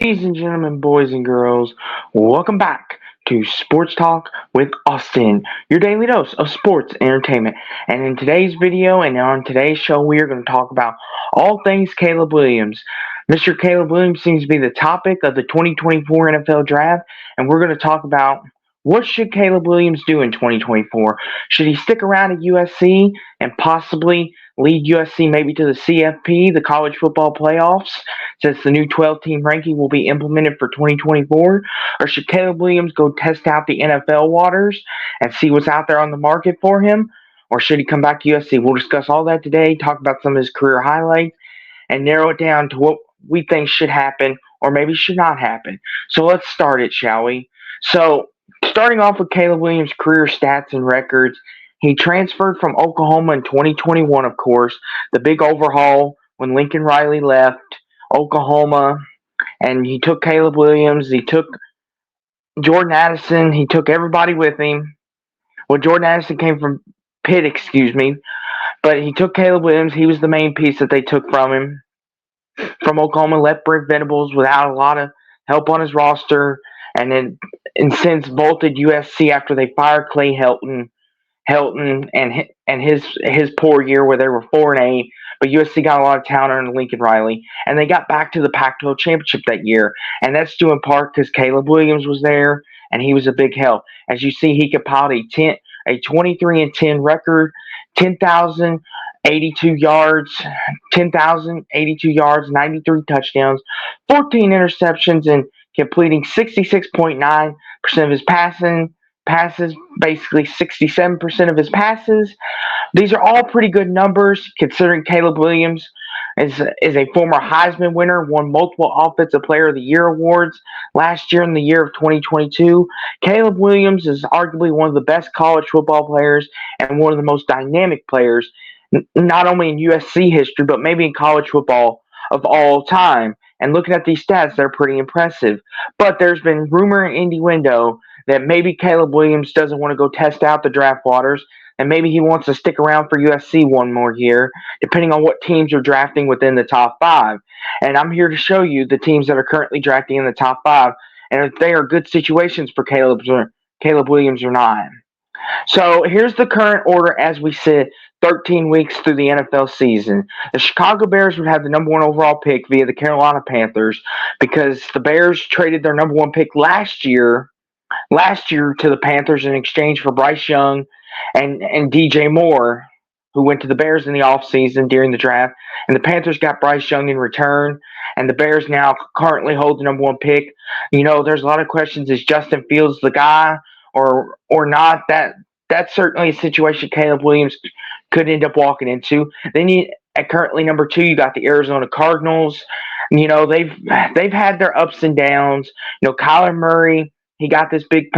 Ladies and gentlemen, boys and girls, welcome back to Sports Talk with Austin, your daily dose of sports entertainment. And in today's video and on today's show, we are going to talk about all things Caleb Williams. Mr. Caleb Williams seems to be the topic of the 2024 NFL Draft, and we're going to talk about what should Caleb Williams do in 2024? Should he stick around at USC and possibly lead USC maybe to the CFP, the college football playoffs, since the new 12-team ranking will be implemented for 2024? Or should Caleb Williams go test out the NFL waters and see what's out there on the market for him? Or should he come back to USC? We'll discuss all that today, talk about some of his career highlights, and narrow it down to what we think should happen or maybe should not happen. So let's start it, shall we? So, starting off with Caleb Williams' career stats and records, he transferred from Oklahoma in 2021, of course, the big overhaul when Lincoln Riley left Oklahoma, and he took Caleb Williams, he took Jordan Addison, he took everybody with him. Well, Jordan Addison came from Pitt, excuse me, but he took Caleb Williams. He was the main piece that they took from him. From Oklahoma, left Brent Venables without a lot of help on his roster, and since bolted USC after they fired Clay Helton and his poor year where they were 4-8, but USC got a lot of talent under Lincoln Riley, and they got back to the Pac-12 championship that year, and that's due in part because Caleb Williams was there and he was a big help. As you see, he compiled a 23-10 record, 10,082 yards, 93 touchdowns, 14 interceptions, and completing 66.9% of his passes, basically 67% of his passes. These are all pretty good numbers considering Caleb Williams is a former Heisman winner, won multiple Offensive Player of the Year awards last year in the year of 2022. Caleb Williams is arguably one of the best college football players and one of the most dynamic players, not only in USC history, but maybe in college football of all time. And looking at these stats, they're pretty impressive. But there's been rumor and innuendo that maybe Caleb Williams doesn't want to go test out the draft waters, and maybe he wants to stick around for USC one more year, depending on what teams are drafting within the top 5. And I'm here to show you the teams that are currently drafting in the top 5, and if they are good situations for Caleb Williams or not. So here's the current order as we sit 13 weeks through the NFL season. The Chicago Bears would have the number 1 overall pick via the Carolina Panthers because the Bears traded their number 1 pick last year to the Panthers in exchange for Bryce Young and DJ Moore, who went to the Bears in the offseason during the draft. And the Panthers got Bryce Young in return, and the Bears now currently hold the number 1 pick. You know, there's a lot of questions. Is Justin Fields the guy or not? That's certainly a situation Caleb Williams could end up walking into. Then at currently number 2, you got the Arizona Cardinals. You know, they've had their ups and downs. You know, Kyler Murray, he got a big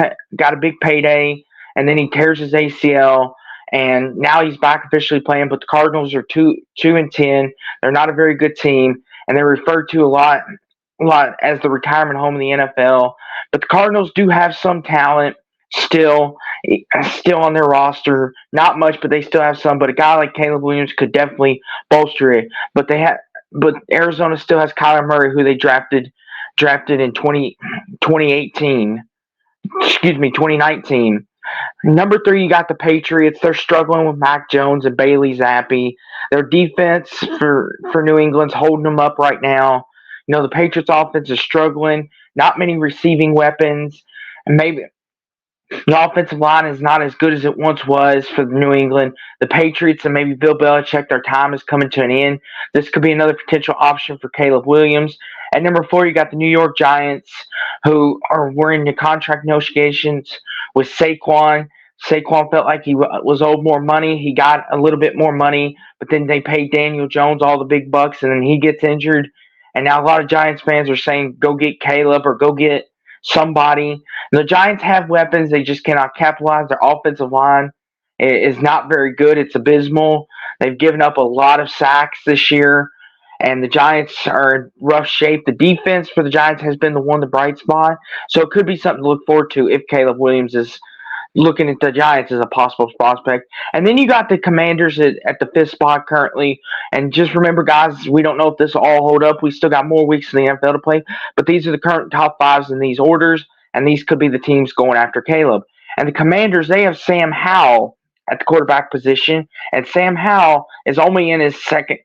payday, and then he tears his ACL, and now he's back officially playing. But the Cardinals are 2-10. They're not a very good team, and they're referred to a lot as the retirement home of the NFL. But the Cardinals do have some talent still on their roster. Not much, but they still have some. But a guy like Caleb Williams could definitely bolster it. But Arizona still has Kyler Murray, who they drafted in 2019. Number 3, you got the Patriots. They're struggling with Mac Jones and Bailey Zappi. Their defense for New England's holding them up right now. You know, the Patriots offense is struggling. Not many receiving weapons. And maybe the offensive line is not as good as it once was for New England. The Patriots and maybe Bill Belichick, their time is coming to an end. This could be another potential option for Caleb Williams. At number 4, you got the New York Giants, who were in the contract negotiations with Saquon. Saquon felt like he was owed more money. He got a little bit more money, but then they paid Daniel Jones all the big bucks, and then he gets injured. And now a lot of Giants fans are saying, go get Caleb or go get somebody. The Giants have weapons. They just cannot capitalize. Their offensive line is not very good. It's abysmal. They've given up a lot of sacks this year, and the Giants are in rough shape. The defense for the Giants has been the bright spot, so it could be something to look forward to if Caleb Williams is looking at the Giants as a possible prospect. And then you got the Commanders at the fifth spot currently. And just remember, guys, we don't know if this will all hold up. We still got more weeks in the NFL to play. But these are the current top fives in these orders, and these could be the teams going after Caleb. And the Commanders, they have Sam Howell at the quarterback position, and Sam Howell is only in his second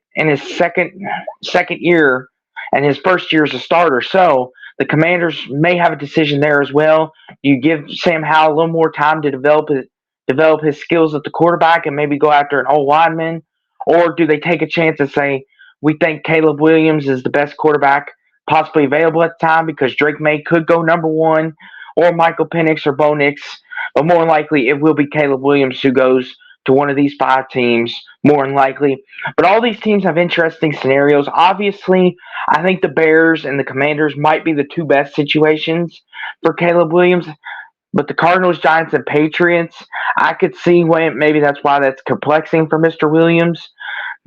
year, and his first year as a starter. So the Commanders may have a decision there as well. You give Sam Howell a little more time to develop his skills at the quarterback and maybe go after an old lineman, or do they take a chance and say we think Caleb Williams is the best quarterback possibly available at the time because Drake May could go number one, or Michael Penix or Bo Nix, but more than likely it will be Caleb Williams who goes to one of these five teams, more than likely. But all these teams have interesting scenarios. Obviously, I think the Bears and the Commanders might be the two best situations for Caleb Williams. But the Cardinals, Giants, and Patriots, I could see when maybe that's why that's perplexing for Mr. Williams,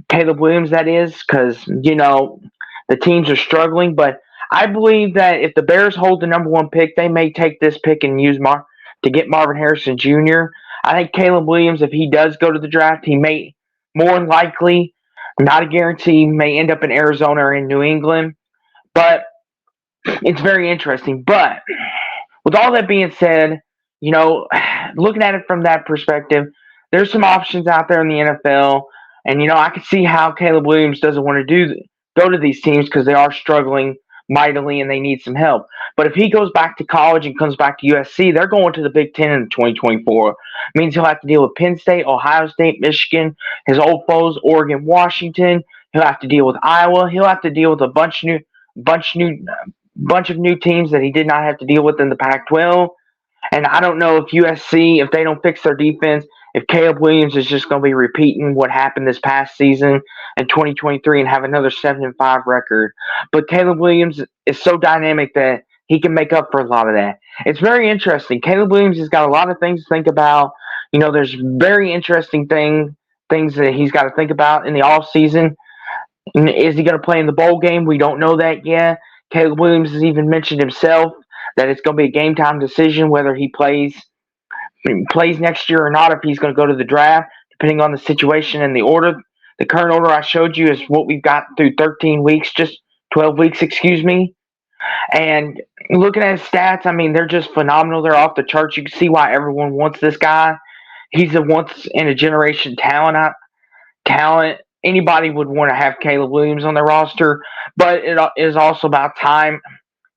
Caleb Williams, that is, because, the teams are struggling. But I believe that if the Bears hold the number one pick, they may take this pick and use to get Marvin Harrison Jr. I think Caleb Williams, if he does go to the draft, he may more than likely, not a guarantee, may end up in Arizona or in New England. But it's very interesting. But with all that being said, looking at it from that perspective, there's some options out there in the NFL. And, I could see how Caleb Williams doesn't want to go to these teams because they are struggling mightily and they need some help. But if he goes back to college and comes back to USC, they're going to the Big Ten in 2024. It means he'll have to deal with Penn State, Ohio State, Michigan, his old foes, Oregon, Washington. He'll have to deal with Iowa. He'll have to deal with a bunch of new teams that he did not have to deal with in the Pac-12. And I don't know if USC, if they don't fix their defense, if Caleb Williams is just going to be repeating what happened this past season in 2023 and have another 7-5 record. But Caleb Williams is so dynamic that he can make up for a lot of that. It's very interesting. Caleb Williams has got a lot of things to think about. There's very interesting things that he's got to think about in the off season. Is he going to play in the bowl game? We don't know that yet. Caleb Williams has even mentioned himself that it's going to be a game time decision whether he plays next year or not, if he's going to go to the draft, depending on the situation and the order. The current order I showed you is what we've got through 13 weeks, just 12 weeks, excuse me. And looking at his stats, they're just phenomenal. They're off the charts. You can see why everyone wants this guy. He's a once-in-a-generation talent. Anybody would want to have Caleb Williams on their roster, but it is also about time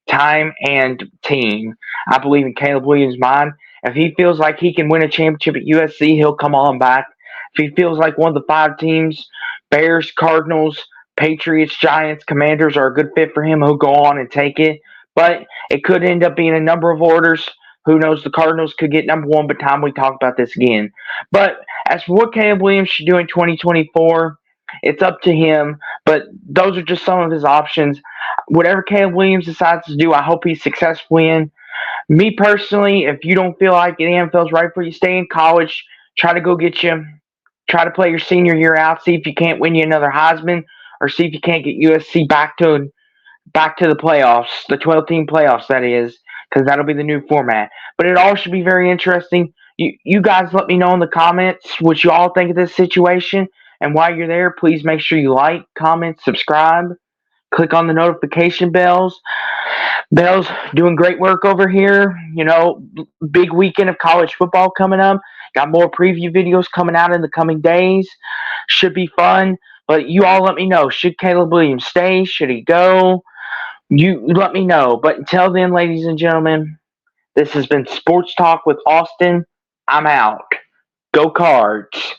and team. I believe in Caleb Williams' mind. If he feels like he can win a championship at USC, he'll come on back. If he feels like one of the five teams, Bears, Cardinals, Patriots, Giants, Commanders, are a good fit for him, he'll go on and take it. But it could end up being a number of orders. Who knows? The Cardinals could get number one by the time we talk about this again. But as for what Caleb Williams should do in 2024, it's up to him. But those are just some of his options. Whatever Caleb Williams decides to do, I hope he's successful in. Me personally, if you don't feel like the NFL is right for you, stay in college. Try to play your senior year out. See if you can't win you another Heisman, or see if you can't get USC back to the playoffs, the 12-team playoffs, that is, because that'll be the new format. But it all should be very interesting. You guys let me know in the comments what you all think of this situation. And while you're there, please make sure you like, comment, subscribe. Click on the notification bells. Bell's doing great work over here. Big weekend of college football coming up. Got more preview videos coming out in the coming days. Should be fun. But you all let me know. Should Caleb Williams stay? Should he go? You let me know. But until then, ladies and gentlemen, this has been Sports Talk with Austin. I'm out. Go Cards.